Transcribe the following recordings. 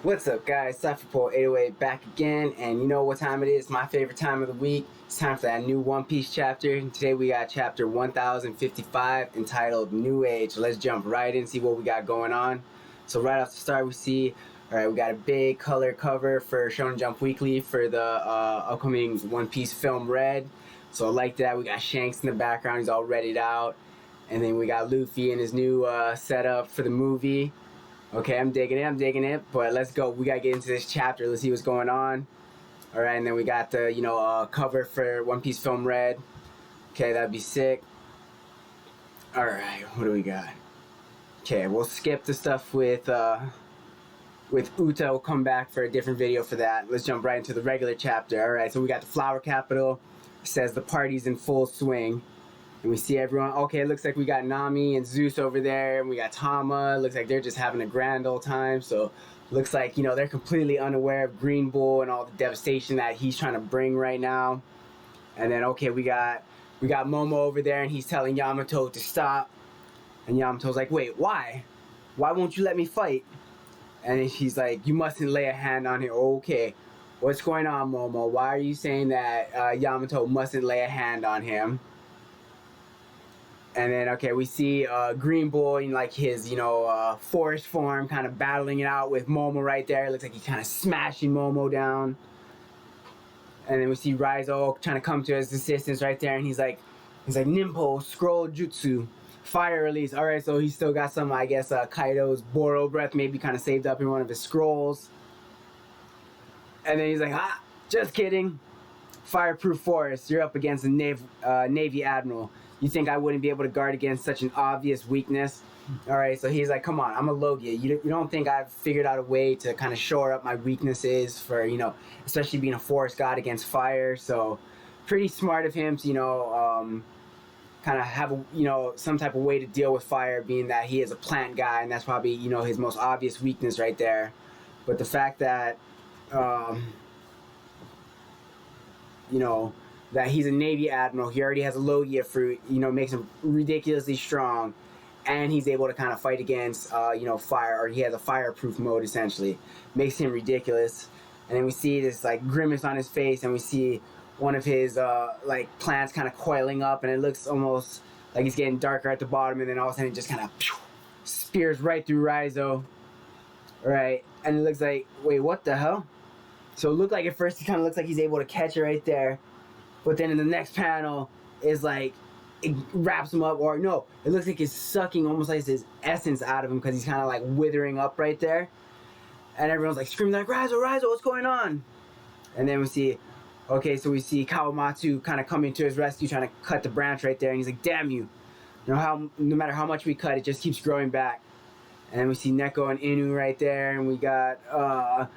What's up, guys? Cipher Pol 808 back again, and you know what time it is? My favorite time of the week. It's time for that new One Piece chapter. Today we got chapter 1055 entitled New Age. Let's jump right in and see what we got going on. So right off the start we see, alright, we got a big color cover for Shonen Jump Weekly for the upcoming One Piece film Red. So I like that. We got Shanks in the background, he's all readied out. And then we got Luffy in his new setup for the movie. Okay, I'm digging it, but let's go. We gotta get into this chapter. Let's see what's going on. Alright, and then we got the, cover for One Piece Film Red. Okay, that'd be sick. Alright, what do we got? Okay, we'll skip the stuff with Uta. We'll come back for a different video for that. Let's jump right into the regular chapter. Alright, so we got the Flower Capital. It says the party's in full swing. And we see everyone. Okay, it looks like we got Nami and Zeus over there, and we got Tama. It looks like they're just having a grand old time. So, looks like, they're completely unaware of Green Bull and all the devastation that he's trying to bring right now. And then, okay, we got Momo over there, and he's telling Yamato to stop. And Yamato's like, wait, why? Why won't you let me fight? And he's like, you mustn't lay a hand on him. Okay, what's going on, Momo? Why are you saying that Yamato mustn't lay a hand on him? And then, okay, we see Green Bull in like his, forest form, kind of battling it out with Momo right there. It looks like he's kind of smashing Momo down. And then we see Raizo trying to come to his assistance right there, and he's like Nimpo, Scroll Jutsu, Fire Release. All right, so he's still got some, I guess, Kaido's Boro Breath maybe kind of saved up in one of his scrolls. And then he's like, just kidding. Fireproof Forest, you're up against a Navy Admiral. You think I wouldn't be able to guard against such an obvious weakness? Alright, so he's like, come on, I'm a Logia. You don't think I've figured out a way to kind of shore up my weaknesses for, especially being a forest god against fire. So, pretty smart of him to, kind of have, some type of way to deal with fire, being that he is a plant guy, and that's probably, his most obvious weakness right there. But the fact that, that he's a Navy Admiral, he already has a Logia fruit, makes him ridiculously strong, and he's able to kind of fight against, fire, or he has a fireproof mode, essentially. Makes him ridiculous. And then we see this, grimace on his face, and we see one of his, plants kind of coiling up, and it looks almost like he's getting darker at the bottom, and then all of a sudden it just kind of spears right through Raizo. Right, and it looks like, wait, what the hell? So it looked like at first he kind of looks like he's able to catch it right there. But then in the next panel, is like, it wraps him up, or no, it looks like it's sucking almost like his essence out of him because he's kind of like withering up right there. And everyone's like screaming like, Raizo, what's going on? And then we see, okay, so we see Kawamatsu kind of coming to his rescue, trying to cut the branch right there. And he's like, damn you. No matter how much we cut, it just keeps growing back. And then we see Neko and Inu right there. And we got,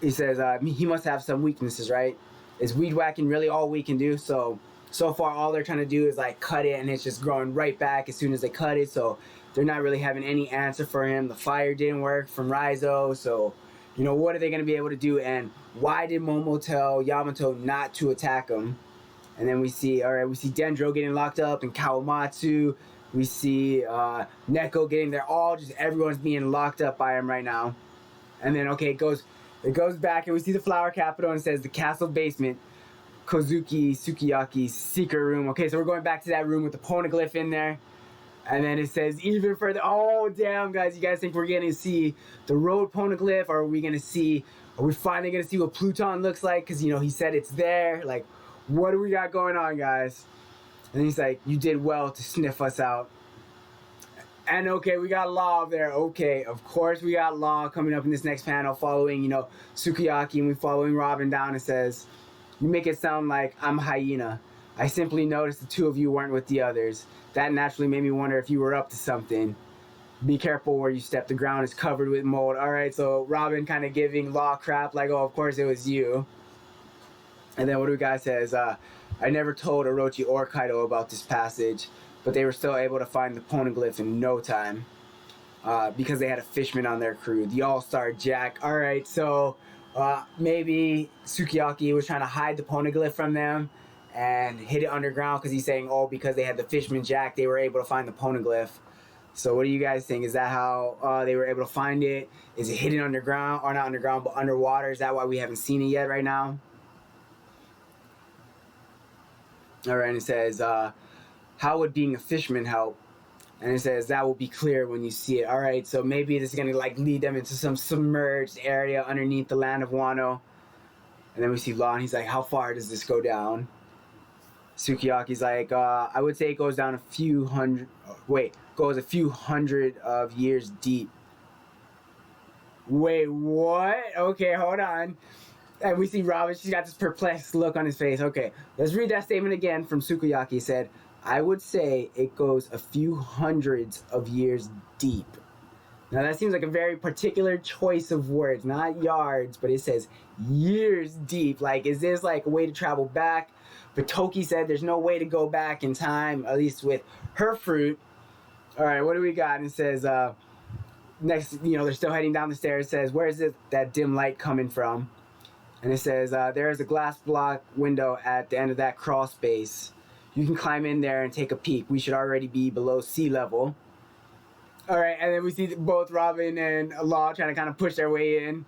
he says, he must have some weaknesses, right? Is weed whacking really all we can do? So far all they're trying to do is like cut it, and it's just growing right back as soon as they cut it. So they're not really having any answer for him. The fire didn't work from Raizo, so what are they going to be able to do? And why did Momo tell Yamato not to attack him? And then we see Dendro getting locked up, and Kawamatsu. We see Neko getting there. Everyone's being locked up by him right now. And then it goes back, and we see the Flower Capital, and it says the castle basement, Kozuki Sukiyaki's secret room. Okay, so we're going back to that room with the poneglyph in there. And then it says even further. Oh, damn, guys. You guys think we're going to see the road poneglyph? Or are we finally going to see what Pluton looks like? Because, he said it's there. Like, what do we got going on, guys? And he's like, you did well to sniff us out. And okay, we got Law over there. Okay, of course we got Law coming up in this next panel following, Sukiyaki, and we following Robin down. It says, you make it sound like I'm Hyena. I simply noticed the two of you weren't with the others. That naturally made me wonder if you were up to something. Be careful where you step. The ground is covered with mold. Alright, so Robin kind of giving Law crap like, oh, of course it was you. And then what do we got says, I never told Orochi or Kaido about this passage, but they were still able to find the poneglyph in no time. Because they had a fishman on their crew. The All-Star Jack. Alright, so maybe Sukiyaki was trying to hide the poneglyph from them and hid it underground because he's saying, oh, because they had the fishman Jack, they were able to find the poneglyph. So what do you guys think? Is that how they were able to find it? Is it hidden underground, or not underground, but underwater? Is that why we haven't seen it yet right now? All right, and it says, how would being a fisherman help? And it says that will be clear when you see it. All right, so maybe this is gonna like lead them into some submerged area underneath the land of Wano. And then we see Law, and he's like, how far does this go down? Sukiyaki's like, I would say it goes down a few hundred. Goes a few hundred of years deep. Wait, what? Okay, hold on. And we see Robin, she's got this perplexed look on his face. Okay, let's read that statement again from Sukiyaki. He said, I would say it goes a few hundreds of years deep. Now that seems like a very particular choice of words, not yards, but it says years deep. Like, is this like a way to travel back? But Toki said there's no way to go back in time, at least with her fruit. All right, what do we got? And it says, next, they're still heading down the stairs. It says, where is it, that dim light coming from? And it says, there is a glass block window at the end of that crawl space. You can climb in there and take a peek. We should already be below sea level. All right, and then we see both Robin and Law trying to kind of push their way in. And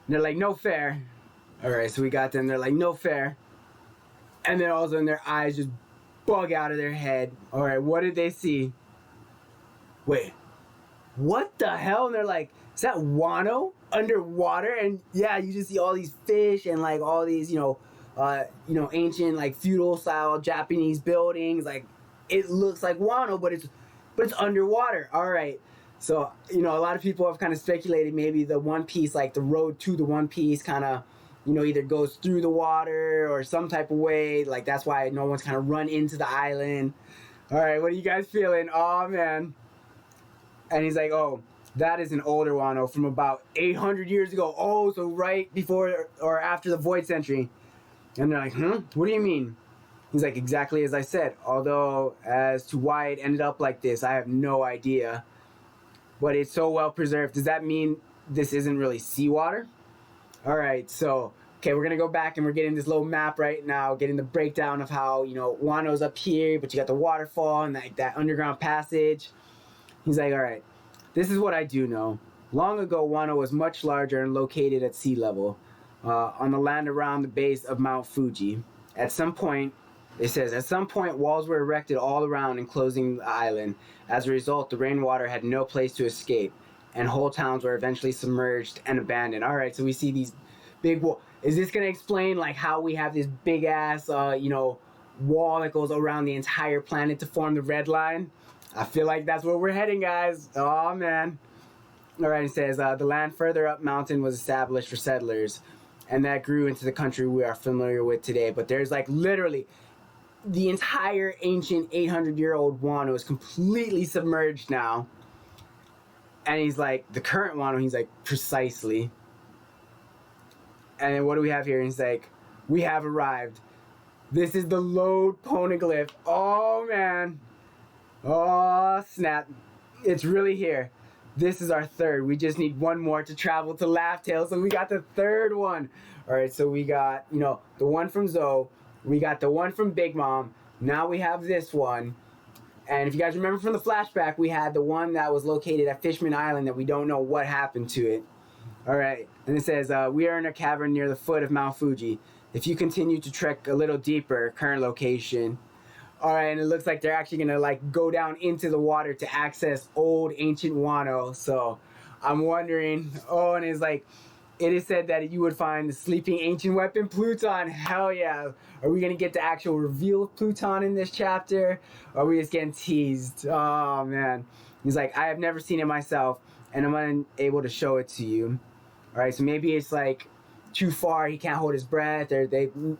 they're like, no fair. All right, so we got them. They're like, no fair. And then all of a sudden their eyes just bug out of their head. All right, what did they see? Wait, what the hell? And they're like, is that Wano underwater? And yeah, you just see all these fish and like all these, ancient like feudal style Japanese buildings. Like, it looks like Wano, but it's underwater. All right. So, a lot of people have kind of speculated maybe the One Piece, like the road to the One Piece kind of, either goes through the water or some type of way. Like, that's why no one's kind of run into the island. All right. What are you guys feeling? Oh, man. And he's like, oh, that is an older Wano from about 800 years ago. Oh, so right before or after the Void Century. And they're like, what do you mean? He's like, exactly as I said. Although, as to why it ended up like this, I have no idea. But it's so well preserved. Does that mean this isn't really seawater? All right, so, okay, we're going to go back and we're getting this little map right now, getting the breakdown of how, Wano's up here, but you got the waterfall and that underground passage. He's like, all right, this is what I do know. Long ago, Wano was much larger and located at sea level, on the land around the base of Mount Fuji. At some point, walls were erected all around enclosing the island. As a result, the rainwater had no place to escape, and whole towns were eventually submerged and abandoned. All right, so we see these big walls. Is this going to explain, like, how we have this big-ass, wall that goes around the entire planet to form the red line? I feel like that's where we're heading, guys. Oh, man. All right, it says, the land further up mountain was established for settlers, and that grew into the country we are familiar with today. But there's, like, literally the entire ancient 800-year-old Wano is completely submerged now. And he's like, the current Wano, he's like, precisely. And then what do we have here? And he's like, we have arrived. This is the Lode poneglyph. Oh, man. Oh, snap. It's really here. This is our third. We just need one more to travel to Laugh Tale. So we got the third one. All right, so we got, the one from Zoe. We got the one from Big Mom. Now we have this one. And if you guys remember from the flashback, we had the one that was located at Fishman Island that we don't know what happened to it. All right, and it says, we are in a cavern near the foot of Mount Fuji. If you continue to trek a little deeper, current location. All right, and it looks like they're actually going to, like, go down into the water to access old ancient Wano. So I'm wondering, and it's like, it is said that you would find the sleeping ancient weapon, Pluton. Hell yeah. Are we going to get the actual reveal of Pluton in this chapter? Or are we just getting teased? Oh, man. He's like, I have never seen it myself, and I'm unable to show it to you. All right, so maybe it's, like, too far. He can't hold his breath, or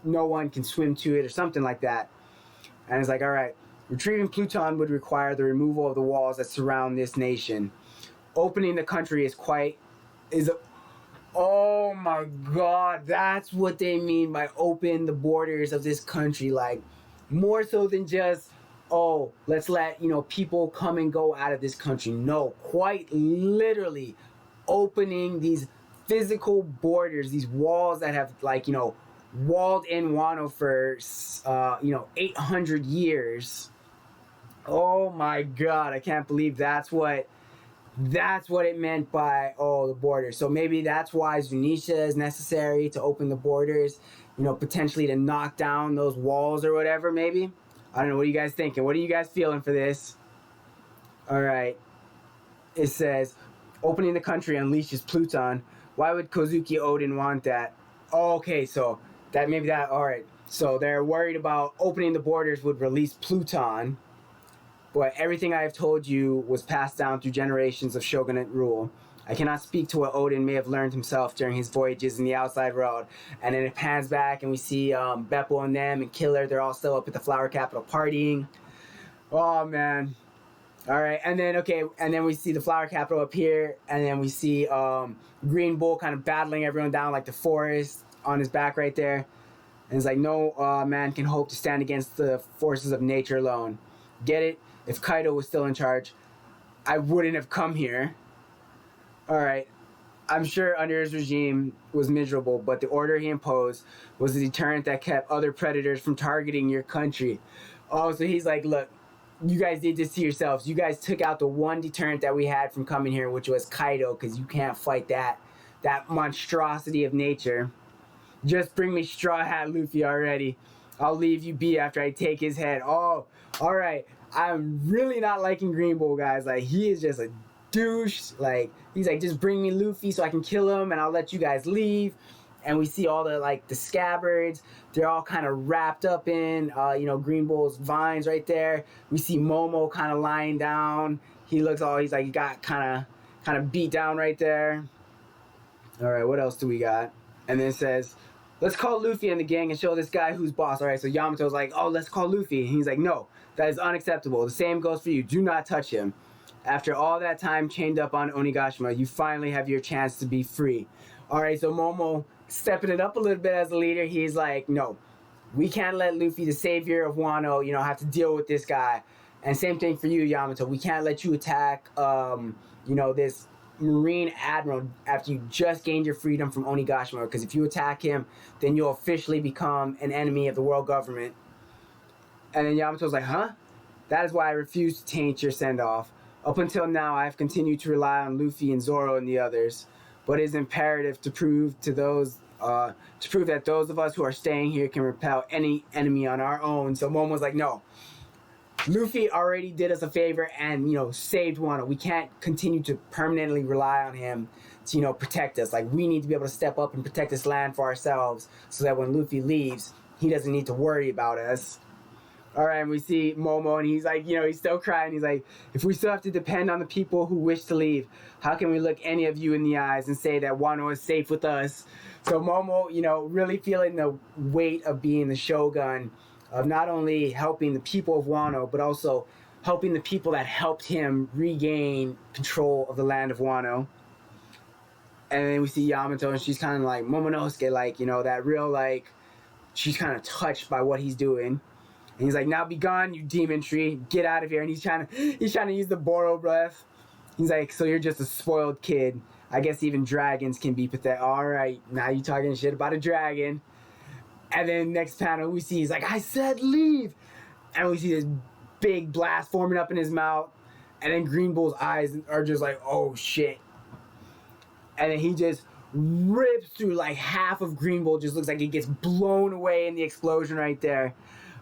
no one can swim to it, or something like that. And it's like, all right, retrieving Pluton would require the removal of the walls that surround this nation. Opening the country oh my god, that's what they mean by open the borders of this country. Like, more so than just, let's let, people come and go out of this country. No, quite literally opening these physical borders, these walls that have, like, walled in Wano for, 800 years. Oh my god, I can't believe that's what it meant by the borders. So maybe that's why Zunisha is necessary to open the borders, potentially to knock down those walls or whatever, maybe. I don't know, what are you guys thinking? What are you guys feeling for this? Alright. It says opening the country unleashes Pluton. Why would Kozuki Oden want that? Oh, okay, so alright. So they're worried about opening the borders would release Pluton. But everything I have told you was passed down through generations of shogunate rule. I cannot speak to what Odin may have learned himself during his voyages in the outside world. And then it pans back and we see Beppo and them and Killer. They're all still up at the Flower Capital partying. Oh, man. All right. And then we see the Flower Capital up here. And then we see Green Bull kind of battling everyone down like the forest on his back right there. And it's like, no man can hope to stand against the forces of nature alone. Get it? If Kaido was still in charge, I wouldn't have come here. Alright. I'm sure under his regime was miserable, but the order he imposed was a deterrent that kept other predators from targeting your country. Oh, so he's like, look, you guys did this to yourselves. You guys took out the one deterrent that we had from coming here, which was Kaido, because you can't fight that monstrosity of nature. Just bring me Straw Hat Luffy already. I'll leave you be after I take his head. Oh, alright. I'm really not liking Green Bull, guys. Like, he is just a douche. Like, he's like, just bring me Luffy so I can kill him and I'll let you guys leave. And we see all the Scabbards. They're all kind of wrapped up in, Green Bull's vines right there. We see Momo kind of lying down. He got kind of beat down right there. Alright, what else do we got? And then it says, let's call Luffy and the gang and show this guy who's boss. Alright, so Yamato's like, oh, let's call Luffy. And he's like, no. That is unacceptable. The same goes for you. Do not touch him. After all that time chained up on Onigashima, you finally have your chance to be free. Alright, so Momo stepping it up a little bit as a leader. He's like, no, we can't let Luffy, the savior of Wano, have to deal with this guy. And same thing for you, Yamato. We can't let you attack, this Marine Admiral after you just gained your freedom from Onigashima. Because if you attack him, then you'll officially become an enemy of the world government. And then Yamato's like, huh? That is why I refuse to taint your send-off. Up until now, I have continued to rely on Luffy and Zoro and the others. But it is imperative to prove that those of us who are staying here can repel any enemy on our own. So Momo's like, no. Luffy already did us a favor and, saved Wano. We can't continue to permanently rely on him to, protect us. Like, we need to be able to step up and protect this land for ourselves so that when Luffy leaves, he doesn't need to worry about us. Alright, and we see Momo, and he's like, he's still crying. He's like, if we still have to depend on the people who wish to leave, how can we look any of you in the eyes and say that Wano is safe with us? So Momo, really feeling the weight of being the Shogun, of not only helping the people of Wano, but also helping the people that helped him regain control of the land of Wano. And then we see Yamato, and she's kind of like, Momonosuke, that real, she's kind of touched by what he's doing. And he's like, now be gone, you demon tree. Get out of here. And he's trying to use the Boro breath. He's like, so you're just a spoiled kid. I guess even dragons can be pathetic. Alright, now you talking shit about a dragon. And then next panel we see, he's like, I said leave. And we see this big blast forming up in his mouth. And then Green Bull's eyes are just like, oh shit. And then he just rips through half of Green Bull. Just looks like he gets blown away in the explosion right there.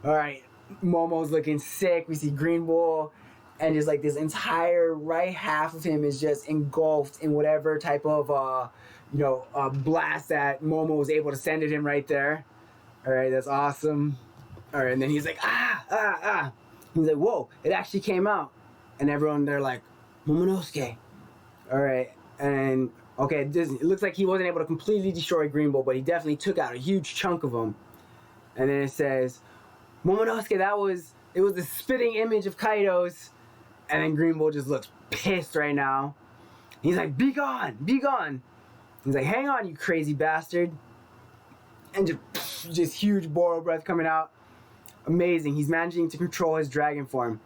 Alright, Momo's looking sick. We see Green Bull, and just this entire right half of him is just engulfed in whatever type of blast that Momo was able to send at him right there. Alright, that's awesome. Alright, and then he's like, ah. He's like, whoa, it actually came out. And everyone, they're like, Momonosuke. Alright, and okay, it looks like he wasn't able to completely destroy Green Bull, but he definitely took out a huge chunk of him. And then it says, Momonosuke, it was the spitting image of Kaido's. And then Green Bull just looks pissed right now. He's like, be gone, be gone. He's like, hang on, you crazy bastard. And just huge Boro breath coming out. Amazing. He's managing to control his dragon form.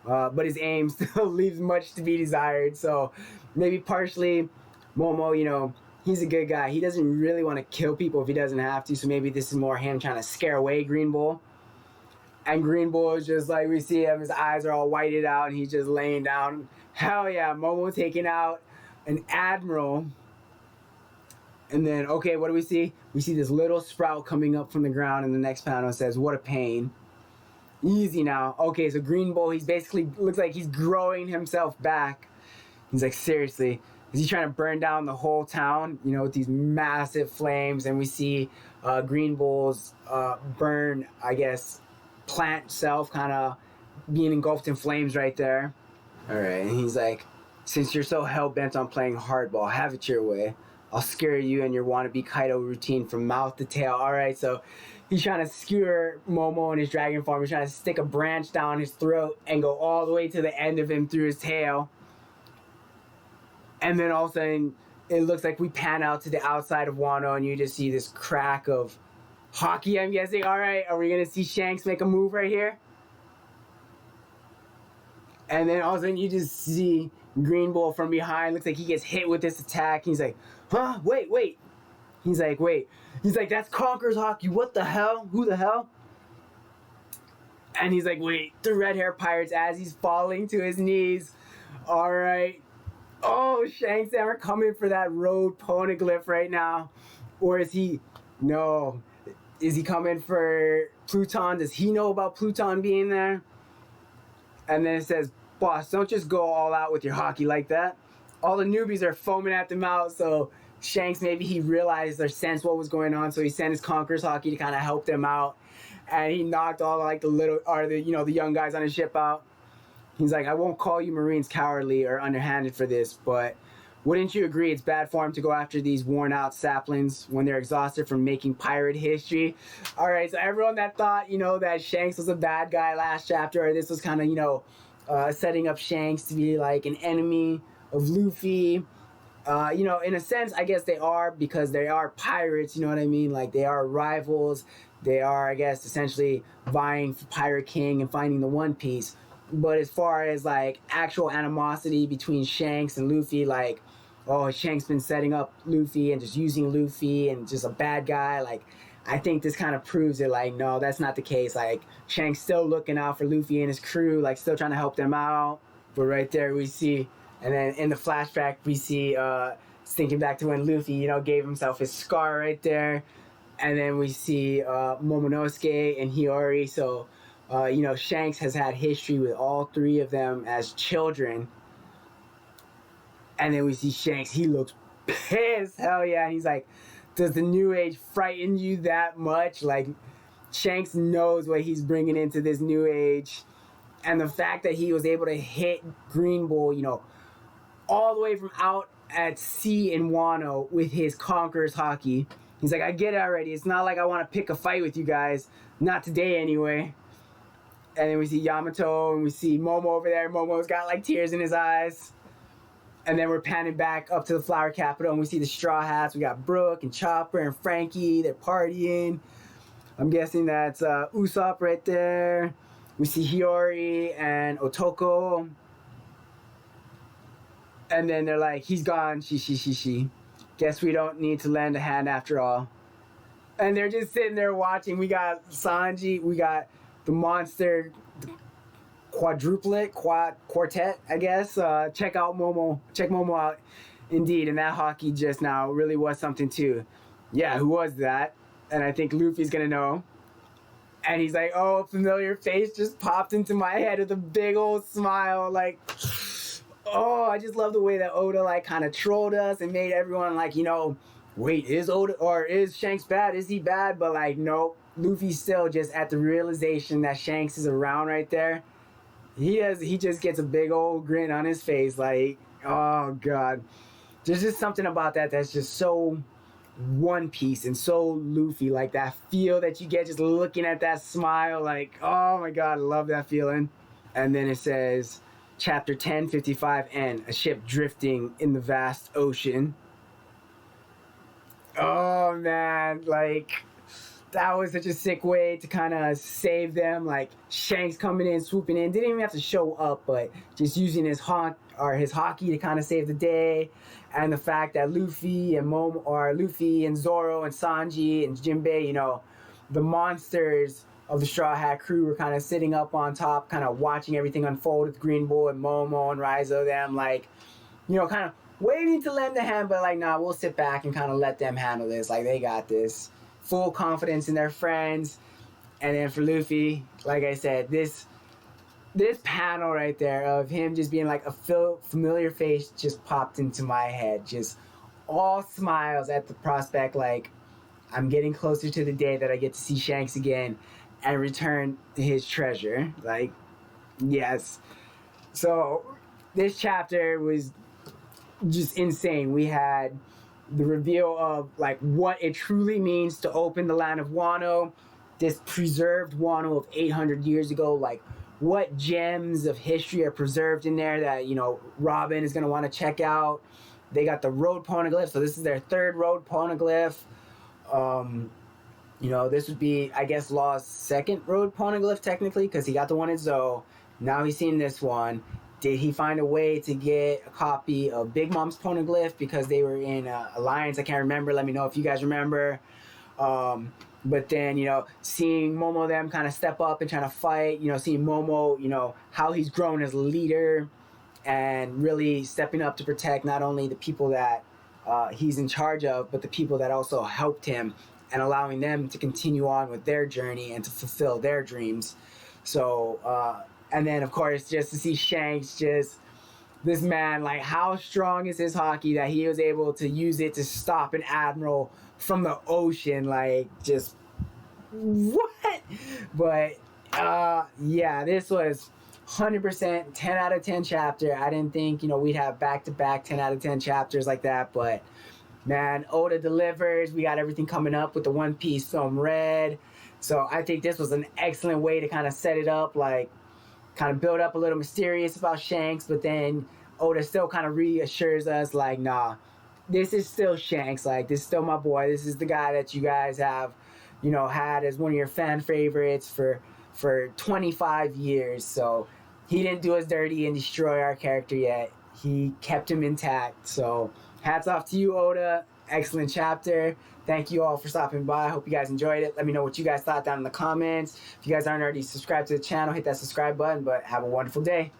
But his aim still leaves much to be desired. So maybe partially, Momo, he's a good guy. He doesn't really want to kill people if he doesn't have to. So maybe this is more him trying to scare away Green Bull. And Green Bull is just like, we see him, his eyes are all whited out, and he's just laying down. Hell yeah, Momo taking out an admiral. And then, okay, what do we see? We see this little sprout coming up from the ground, and the next panel says, what a pain. Easy now. Okay, so Green Bull, he's basically, looks like he's growing himself back. He's like, seriously, is he trying to burn down the whole town, you know, with these massive flames? And we see Green Bull's burn, I guess, plant self kind of being engulfed in flames right there. All right, and he's like, since you're so hell-bent on playing hardball, have it your way. I'll scare you and your wannabe Kaido routine from mouth to tail. All right, so he's trying to skewer Momo in his dragon form. He's trying to stick a branch down his throat and go all the way to the end of him through his tail. And then all of a sudden, it looks like we pan out to the outside of Wano, and you just see this crack of hockey, I'm guessing. All right, are we going to see Shanks make a move right here? And then all of a sudden, you just see Green Bull from behind. Looks like he gets hit with this attack. He's like, huh? Wait. He's like, wait. He's like, that's Conqueror's hockey. What the hell? Who the hell? And he's like, wait, the red hair pirates as he's falling to his knees. All right. Oh, Shanks and we're coming for that road poneglyph right now. Or is he? No. Is he coming for Pluton? Does he know about Pluton being there? And then it says, boss, don't just go all out with your hockey like that. All the newbies are foaming at the mouth, so Shanks, maybe he realized or sensed what was going on, so he sent his Conqueror's hockey to kind of help them out. And he knocked all like the young guys on his ship out. He's like, I won't call you Marines cowardly or underhanded for this, but wouldn't you agree it's bad form to go after these worn out saplings when they're exhausted from making pirate history? All right, so everyone that thought, that Shanks was a bad guy last chapter, or this was kind of, setting up Shanks to be like an enemy of Luffy, in a sense, I guess they are, because they are pirates, you know what I mean? Like, they are rivals. They are, I guess, essentially vying for Pirate King and finding the One Piece. But as far as, like, actual animosity between Shanks and Luffy, like, oh, Shanks been setting up Luffy and just using Luffy and just a bad guy, like, I think this kind of proves it, like, no, that's not the case. Like, Shanks still looking out for Luffy and his crew, like, still trying to help them out. But right there we see, and then in the flashback we see, thinking back to when Luffy, gave himself his scar right there. And then we see Momonosuke and Hiyori. So, Shanks has had history with all three of them as children. And then we see Shanks. He looks pissed. Hell yeah. And he's like, does the new age frighten you that much? Like, Shanks knows what he's bringing into this new age. And the fact that he was able to hit Green Bull, all the way from out at sea in Wano with his Conqueror's hockey. He's like, I get it already. It's not like I want to pick a fight with you guys. Not today, anyway. And then we see Yamato, and we see Momo over there. Momo's got, like, tears in his eyes. And then we're panning back up to the Flower Capital, and we see the Straw Hats. We got Brooke and Chopper and Frankie. They're partying. I'm guessing that's Usopp right there. We see Hiyori and Otoko. And then they're like, he's gone. She. Guess we don't need to lend a hand after all. And they're just sitting there watching. We got Sanji. We got the monster quartet, I guess. Check Momo out. Indeed, and that hockey just now really was something too. Yeah, who was that? And I think Luffy's gonna know. And he's like, oh, a familiar face just popped into my head with a big old smile. Like, oh, I just love the way that Oda, like, kind of trolled us and made everyone, like, wait, is Oda, or is Shanks bad? Is he bad? But, like, nope. Luffy's still just at the realization that Shanks is around right there. He just gets a big old grin on his face, like, oh, God. There's just something about that that's just so One Piece and so Luffy, like that feel that you get just looking at that smile, like, oh my God, I love that feeling. And then it says, Chapter 1055N, a ship drifting in the vast ocean. Oh man, like, that was such a sick way to kind of save them. Like, Shanks coming in, swooping in, didn't even have to show up, but just using his hockey to kind of save the day. And the fact that Luffy and Momo, or Luffy and Zoro and Sanji and Jinbei, the monsters of the Straw Hat crew were kind of sitting up on top, kind of watching everything unfold with Green Bull and Momo and Raizo, them like, you know, kind of waiting to lend a hand, but like, nah, we'll sit back and kind of let them handle this. Like, they got this. Full confidence in their friends. And then for Luffy, like I said, this panel right there of him just being like a familiar face just popped into my head. Just all smiles at the prospect, like, I'm getting closer to the day that I get to see Shanks again and return his treasure. Like, yes. So this chapter was just insane. We had the reveal of like what it truly means to open the land of Wano, this preserved Wano of 800 years ago, like what gems of history are preserved in there that, you know, Robin is going to want to check out. They got the road poneglyph, so this is their third road poneglyph. You know, this would be, I guess, Law's second road poneglyph technically, because he got the one in Zoe. Now he's seen this one. Did he find a way to get a copy of Big Mom's poneglyph because they were in alliance? I can't remember. Let me know if you guys remember. But then, you know, seeing Momo them kind of step up and trying to fight, you know, seeing Momo, you know, how he's grown as a leader and really stepping up to protect not only the people that he's in charge of, but the people that also helped him and allowing them to continue on with their journey and to fulfill their dreams. So, and then, of course, just to see Shanks, just this man, like, how strong is his hockey that he was able to use it to stop an admiral from the ocean? Like, just what? But yeah, this was 100% 10 out of 10 chapter. I didn't think, you know, we'd have back-to-back 10 out of 10 chapters like that, but man, Oda delivers. We got everything coming up with the One Piece film Red. So I think this was an excellent way to kind of set it up, like kind of build up a little mysterious about Shanks, but then Oda still kind of reassures us like, nah, this is still Shanks. Like, this is still my boy. This is the guy that you guys have, you know, had as one of your fan favorites for 25 years. So he didn't do us dirty and destroy our character yet. He kept him intact. So hats off to you, Oda. Excellent chapter. Thank you all for stopping by. I hope you guys enjoyed it. Let me know what you guys thought down in the comments. If you guys aren't already subscribed to the channel, hit that subscribe button. But have a wonderful day.